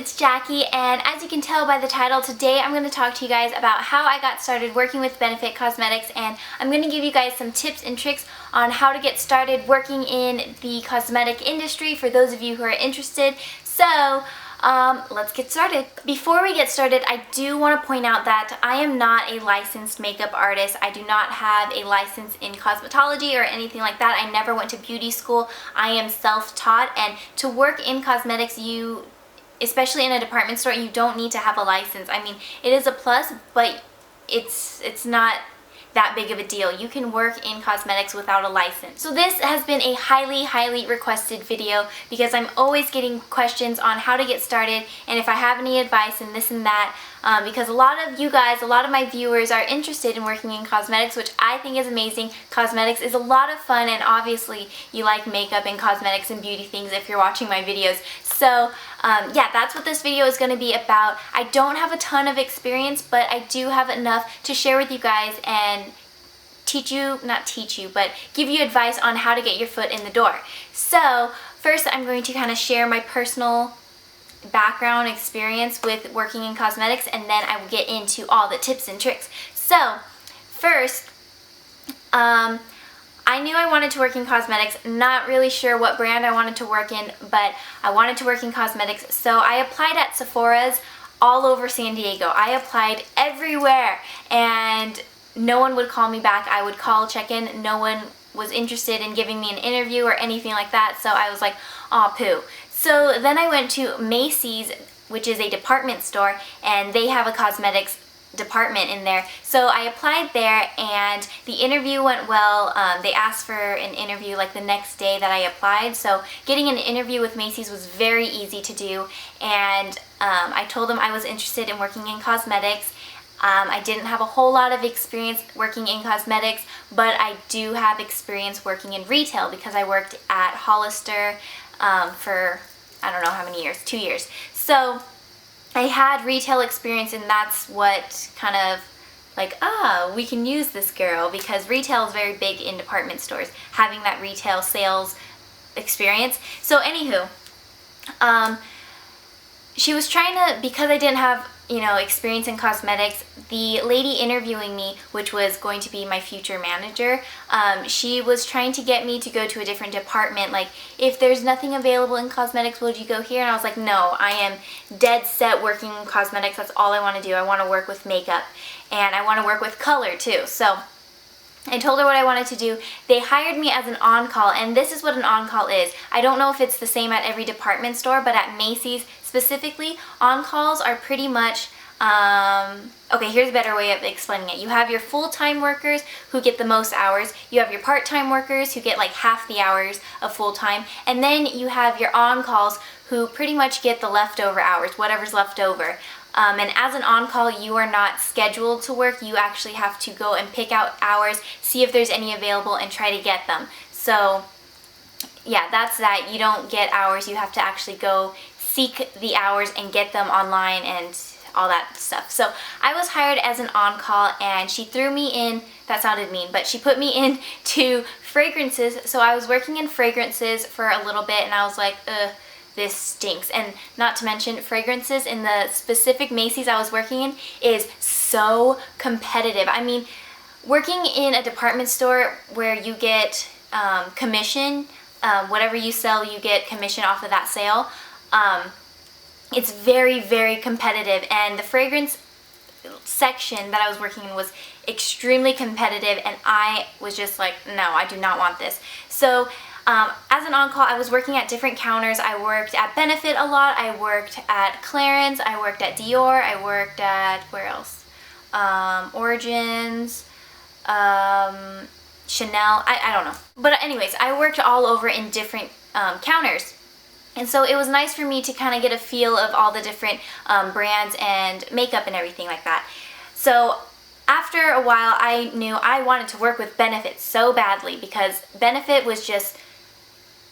it's Jackie, and as you can tell by the title, today I'm going to talk to you guys about how I got started working with Benefit Cosmetics, and I'm going to give you guys some tips and tricks on how to get started working in the cosmetic industry for those of you who are interested. So let's get started. Before we get started, I do want to point out that I am not a licensed makeup artist. I do not have a license in cosmetology or anything like that. I never went to beauty school. I am self-taught, and to work in cosmetics, especially in a department store, you don't need to have a license. I mean, it is a plus, but it's not that big of a deal. You can work in cosmetics without a license. So this has been a highly requested video because I'm always getting questions on how to get started and if I have any advice and this and that, because a lot of you guys, a lot of my viewers are interested in working in cosmetics, which I think is amazing. Cosmetics is a lot of fun, and obviously you like makeup and cosmetics and beauty things if you're watching my videos. So yeah, that's what this video is going to be about. I don't have a ton of experience, but I do have enough to share with you guys and but give you advice on how to get your foot in the door. So first, I'm going to kind of share my personal background experience with working in cosmetics, and then I will get into all the tips and tricks. So first, I knew I wanted to work in cosmetics, not really sure what brand I wanted to work in, but I wanted to work in cosmetics, so I applied at Sephora's all over San Diego. I applied everywhere, and no one would call me back. I would call, check in, no one was interested in giving me an interview or anything like that, so I was like, aw, poo. So then I went to Macys, which is a department store, and they have a cosmetics department in there. So I applied there, and the interview went well. They asked for an interview like the next day that I applied, so getting an interview with Macys was very easy to do, and I told them I was interested in working in cosmetics. I didn't have a whole lot of experience working in cosmetics, but I do have experience working in retail because I worked at Hollister for I don't know how many years, 2 years. So I had retail experience, and that's what kind of like, we can use this girl, because retail is very big in department stores, having that retail sales experience. So anywho, she was trying to, because I didn't have, experience in cosmetics, the lady interviewing me, which was going to be my future manager, she was trying to get me to go to a different department. Like, if there's nothing available in cosmetics, would you go here? And I was like, no, I am dead set working in cosmetics. That's all I want to do. I want to work with makeup, and I want to work with color too. So I told her what I wanted to do. They hired me as an on-call, and this is what an on-call is. I don't know if it's the same at every department store, but at Macys specifically, on-calls are pretty much, okay, here's a better way of explaining it. You have your full-time workers who get the most hours, you have your part-time workers who get like half the hours of full-time, and then you have your on-calls who pretty much get the leftover hours, whatever's left over. And as an on-call, you are not scheduled to work. You actually have to go and pick out hours, see if there's any available, and try to get them. So yeah, that's that. You don't get hours. You have to actually go seek the hours and get them online and all that stuff. So I was hired as an on-call, and she threw me in, that sounded mean, but she put me in to fragrances. So I was working in fragrances for a little bit, and I was like, this stinks. And not to mention, fragrances in the specific Macys I was working in is so competitive. I mean, working in a department store where you get commission, whatever you sell, you get commission off of that sale. It's very competitive, and the fragrance section that I was working in was extremely competitive, and I was just like, no, I do not want this. So as an on-call, I was working at different counters. I worked at Benefit a lot. I worked at Clarins. I worked at Dior. I worked at, where else? Origins, Chanel. I don't know. But anyways, I worked all over in different counters. And so it was nice for me to kind of get a feel of all the different brands and makeup and everything like that. So after a while, I knew I wanted to work with Benefit so badly, because Benefit was just,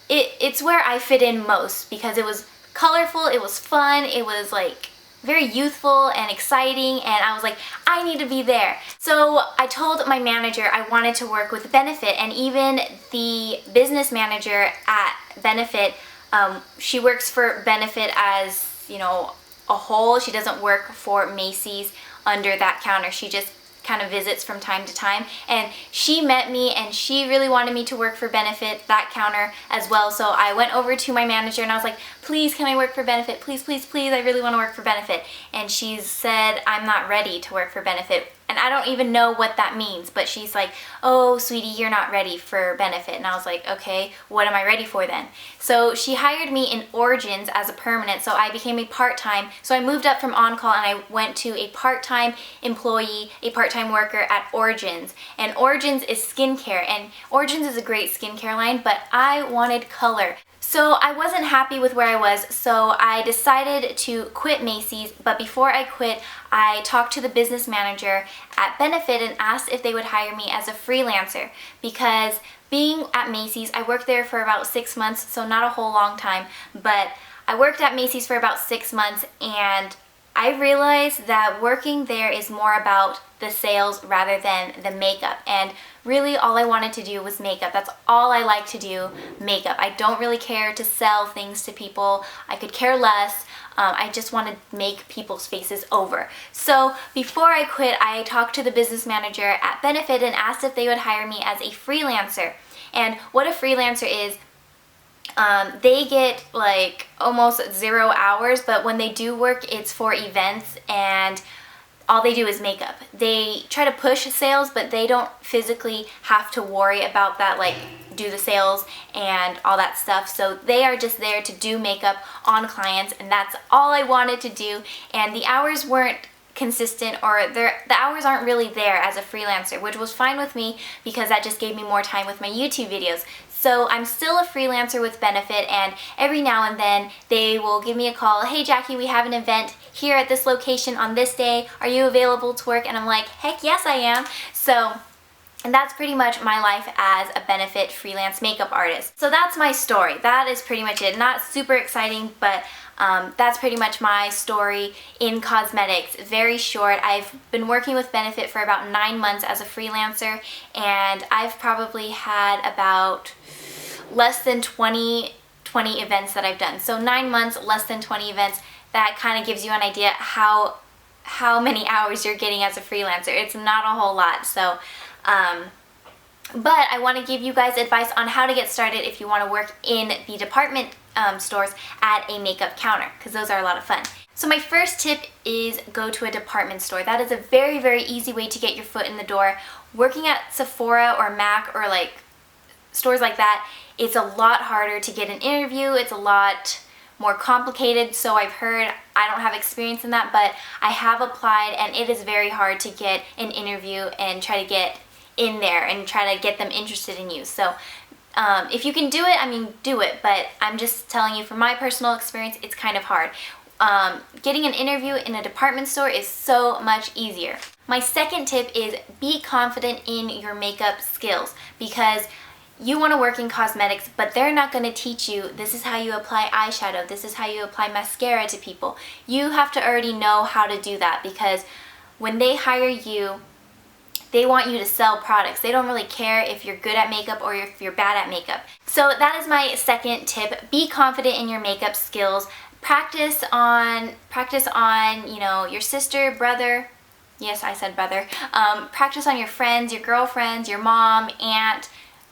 it's where I fit in most, because it was colorful, it was fun, it was like very youthful and exciting, and I was like, I need to be there. So I told my manager I wanted to work with Benefit, and even the business manager at Benefit, she works for Benefit as, a whole. She doesn't work for Macys under that counter. She just kind of visits from time to time, and she met me and she really wanted me to work for Benefit, that counter as well. So I went over to my manager and I was like, please, can I work for Benefit? Please, please, please, I really want to work for Benefit. And she said, I'm not ready to work for Benefit. And I don't even know what that means, but she's like, oh, sweetie, you're not ready for Benefit. And I was like, okay, what am I ready for then? So she hired me in Origins as a permanent, so I became a part-time. So I moved up from on-call and I went to a part-time employee, a part-time worker at Origins. And Origins is skincare, and Origins is a great skincare line, but I wanted color. So I wasn't happy with where I was, so I decided to quit Macys, but before I quit, I talked to the business manager at Benefit and asked if they would hire me as a freelancer, because being at Macys, I worked there for about 6 months, so not a whole long time, but I worked at Macys for about 6 months, and I realized that working there is more about the sales rather than the makeup, and really all I wanted to do was makeup. That's all I like to do, makeup. I don't really care to sell things to people. I could care less. I just want to make people's faces over. So before I quit, I talked to the business manager at Benefit and asked if they would hire me as a freelancer. And what a freelancer is, they get like almost 0 hours, but when they do work, it's for events, and all they do is makeup. They try to push sales, but they don't physically have to worry about that, like do the sales and all that stuff. So they are just there to do makeup on clients, and that's all I wanted to do. And the hours weren't consistent, or the hours aren't really there as a freelancer, which was fine with me because that just gave me more time with my YouTube videos. So I'm still a freelancer with Benefit, and every now and then they will give me a call, hey Jackie, we have an event here at this location on this day, are you available to work? And I'm like, heck yes I am. So, and that's pretty much my life as a Benefit freelance makeup artist. So that's my story. That is pretty much it. Not super exciting, but that's pretty much my story in cosmetics. Very short. I've been working with Benefit for about 9 months as a freelancer, and I've probably had about less than 20 events that I've done. So 9 months, less than 20 events. That kind of gives you an idea how many hours you're getting as a freelancer. It's not a whole lot. So but I want to give you guys advice on how to get started if you want to work in the department stores at a makeup counter, because those are a lot of fun. So my first tip is go to a department store. That is a very, very easy way to get your foot in the door. Working at Sephora or MAC or like stores like that, it's a lot harder to get an interview. It's a lot more complicated, so I've heard. I don't have experience in that, but I have applied, and it is very hard to get an interview and try to get in there and try to get them interested in you. So if you can do it, I mean, do it, but I'm just telling you from my personal experience, it's kind of hard. Getting an interview in a department store is so much easier. My second tip is be confident in your makeup skills, because you want to work in cosmetics, but they're not going to teach you this is how you apply eyeshadow, this is how you apply mascara to people. You have to already know how to do that, because when they hire you, they want you to sell products. They don't really care if you're good at makeup or if you're bad at makeup. So that is my second tip. Be confident in your makeup skills. Practice on, you know, your sister, brother. Yes, I said brother. Practice on your friends, your girlfriends, your mom, aunt.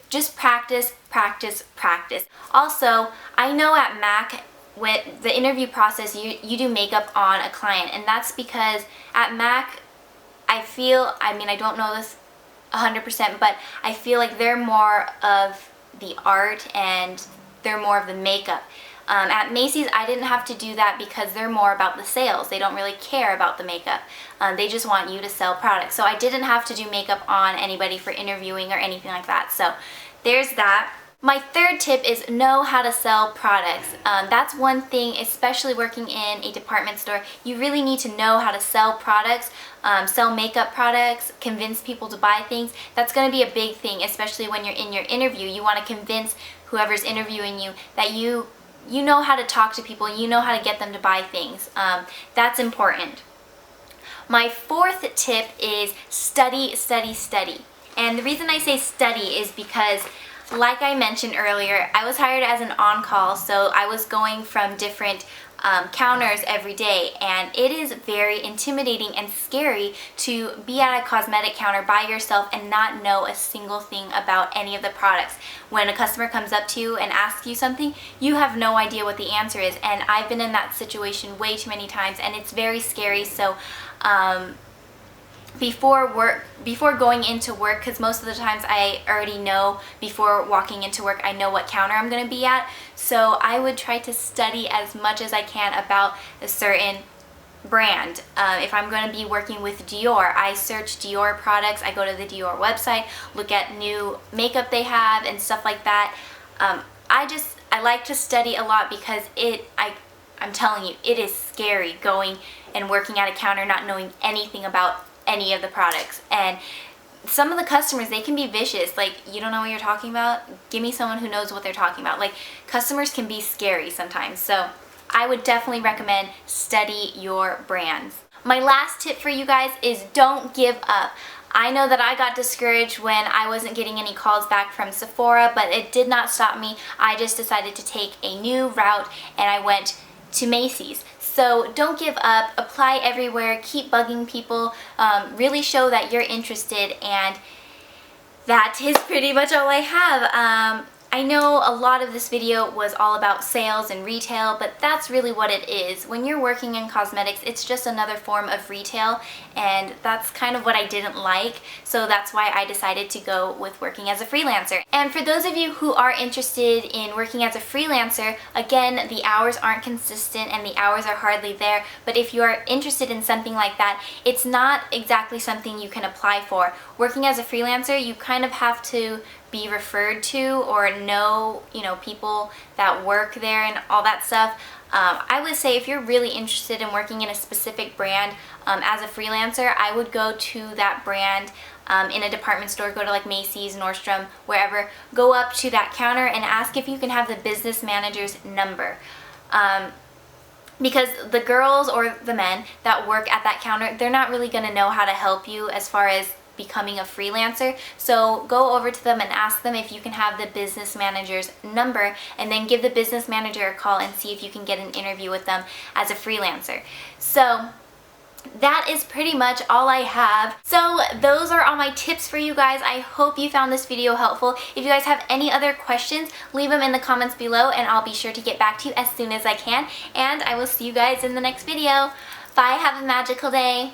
Just practice, practice, practice. Also, I know at MAC, with the interview process, you do makeup on a client, and that's because at MAC, I feel, I mean, I don't know this 100%, but I feel like they're more of the art and they're more of the makeup. At Macys, I didn't have to do that because they're more about the sales. They don't really care about the makeup. They just want you to sell products. So I didn't have to do makeup on anybody for interviewing or anything like that. So there's that. My third tip is know how to sell products. That's one thing, especially working in a department store. You really need to know how to sell products, sell makeup products, convince people to buy things. That's going to be a big thing, especially when you're in your interview. You want to convince whoever's interviewing you that you know how to talk to people, you know how to get them to buy things. That's important. My fourth tip is study, study, study. And the reason I say study is because, like I mentioned earlier, I was hired as an on-call, so I was going from different counters every day, and it is very intimidating and scary to be at a cosmetic counter by yourself and not know a single thing about any of the products. When a customer comes up to you and asks you something, you have no idea what the answer is, and I've been in that situation way too many times, and it's very scary. So before going into work, because most of the times I already know before walking into work, I know what counter I'm going to be at, so I would try to study as much as I can about a certain brand. If I'm going to be working with Dior, I search Dior products, I go to the Dior website, look at new makeup they have and stuff like that. I like to study a lot because I'm telling you, it is scary going and working at a counter not knowing anything about any of the products. And some of the customers, they can be vicious. Like, you don't know what you're talking about? Give me someone who knows what they're talking about. Like, customers can be scary sometimes. So I would definitely recommend study your brands. My last tip for you guys is don't give up. I know that I got discouraged when I wasn't getting any calls back from Sephora, but it did not stop me. I just decided to take a new route, and I went to Macys. So don't give up, apply everywhere, keep bugging people, really show that you're interested, and that is pretty much all I have. I know a lot of this video was all about sales and retail, but that's really what it is. When you're working in cosmetics, it's just another form of retail, and that's kind of what I didn't like, so that's why I decided to go with working as a freelancer. And for those of you who are interested in working as a freelancer, again, the hours aren't consistent and the hours are hardly there, but if you are interested in something like that, it's not exactly something you can apply for. Working as a freelancer, you kind of have to be referred to or know, people that work there and all that stuff. I would say if you're really interested in working in a specific brand as a freelancer, I would go to that brand in a department store, go to like Macys, Nordstrom, wherever, go up to that counter and ask if you can have the business manager's number. Because the girls or the men that work at that counter, they're not really going to know how to help you as far as becoming a freelancer. So go over to them and ask them if you can have the business manager's number, and then give the business manager a call and see if you can get an interview with them as a freelancer. So that is pretty much all I have. So those are all my tips for you guys. I hope you found this video helpful. If you guys have any other questions, leave them in the comments below and I'll be sure to get back to you as soon as I can. And I will see you guys in the next video. Bye, have a magical day.